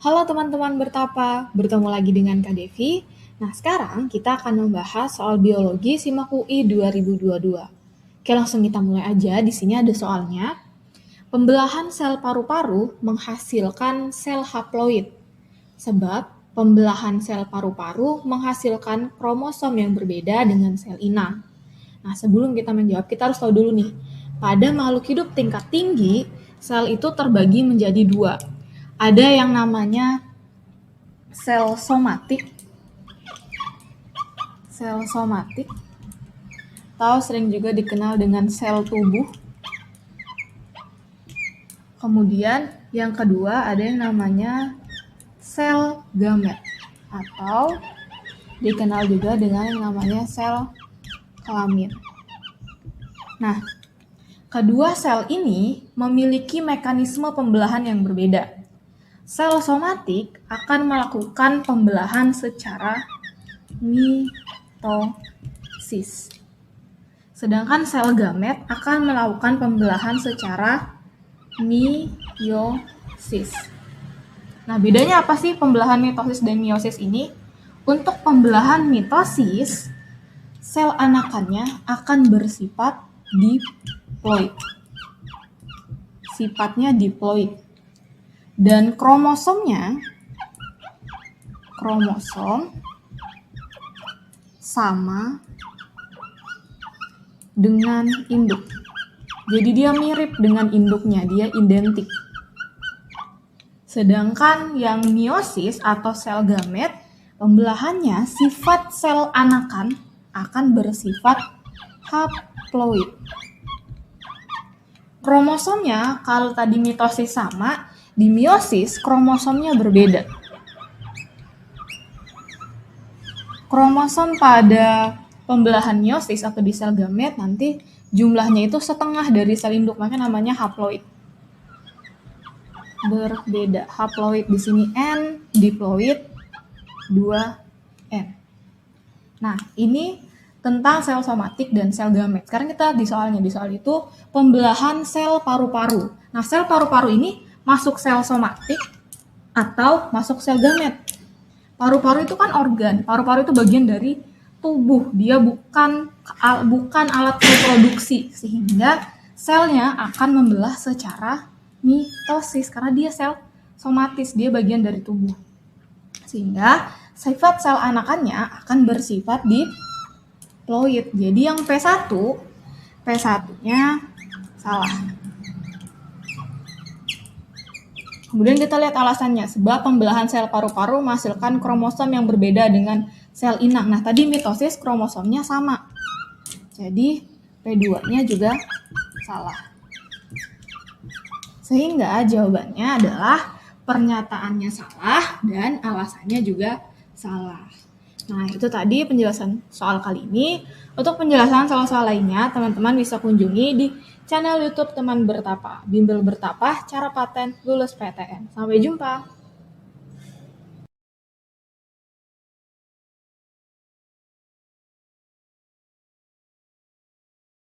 Halo teman-teman bertapa, bertemu lagi dengan Kak Devi. Nah, sekarang kita akan membahas soal biologi SIMAK UI 2022. Oke, langsung kita mulai aja. Di sini ada soalnya. Pembelahan sel paru-paru menghasilkan sel haploid. Sebab pembelahan sel paru-paru menghasilkan kromosom yang berbeda dengan sel inang. Nah, sebelum kita menjawab, kita harus tahu dulu nih. Pada makhluk hidup tingkat tinggi, sel itu terbagi menjadi dua. Ada yang namanya sel somatik atau sering juga dikenal dengan sel tubuh. Kemudian yang kedua ada yang namanya sel gamet atau dikenal juga dengan yang namanya sel kelamin. Nah, kedua sel ini memiliki mekanisme pembelahan yang berbeda. Sel somatik akan melakukan pembelahan secara mitosis. Sedangkan sel gamet akan melakukan pembelahan secara meiosis. Nah, bedanya apa sih pembelahan mitosis dan meiosis ini? Untuk pembelahan mitosis, sel anakannya akan bersifat diploid. Sifatnya diploid. Dan kromosom sama dengan induk. Jadi dia mirip dengan induknya, dia identik. Sedangkan yang meiosis atau sel gamet, pembelahannya sifat sel anakan akan bersifat haploid. Kromosomnya kalau tadi mitosis sama, di meiosis kromosomnya berbeda. Kromosom pada pembelahan meiosis atau di sel gamet nanti jumlahnya itu setengah dari sel induk, makanya namanya haploid. Berbeda. Haploid di sini N, diploid 2N. Nah, ini tentang sel somatik dan sel gamet. Sekarang kita di soal itu pembelahan sel paru-paru. Nah, sel paru-paru ini masuk sel somatik atau masuk sel gamet. Paru-paru itu kan organ. Paru-paru itu bagian dari tubuh. Dia bukan alat reproduksi, sehingga selnya akan membelah secara mitosis karena dia sel somatis, dia bagian dari tubuh. Sehingga sifat sel anakannya akan bersifat diploid. Jadi yang P1-nya salah. Kemudian kita lihat alasannya, sebab pembelahan sel paru-paru menghasilkan kromosom yang berbeda dengan sel inang. Nah, tadi mitosis kromosomnya sama. Jadi P2-nya juga salah. Sehingga jawabannya adalah pernyataannya salah dan alasannya juga salah. Nah, itu tadi penjelasan soal kali ini. Untuk penjelasan soal-soal lainnya, teman-teman bisa kunjungi di channel YouTube Teman Bertapa, Bimbel Bertapa, Cara Paten Lulus PTN. Sampai jumpa.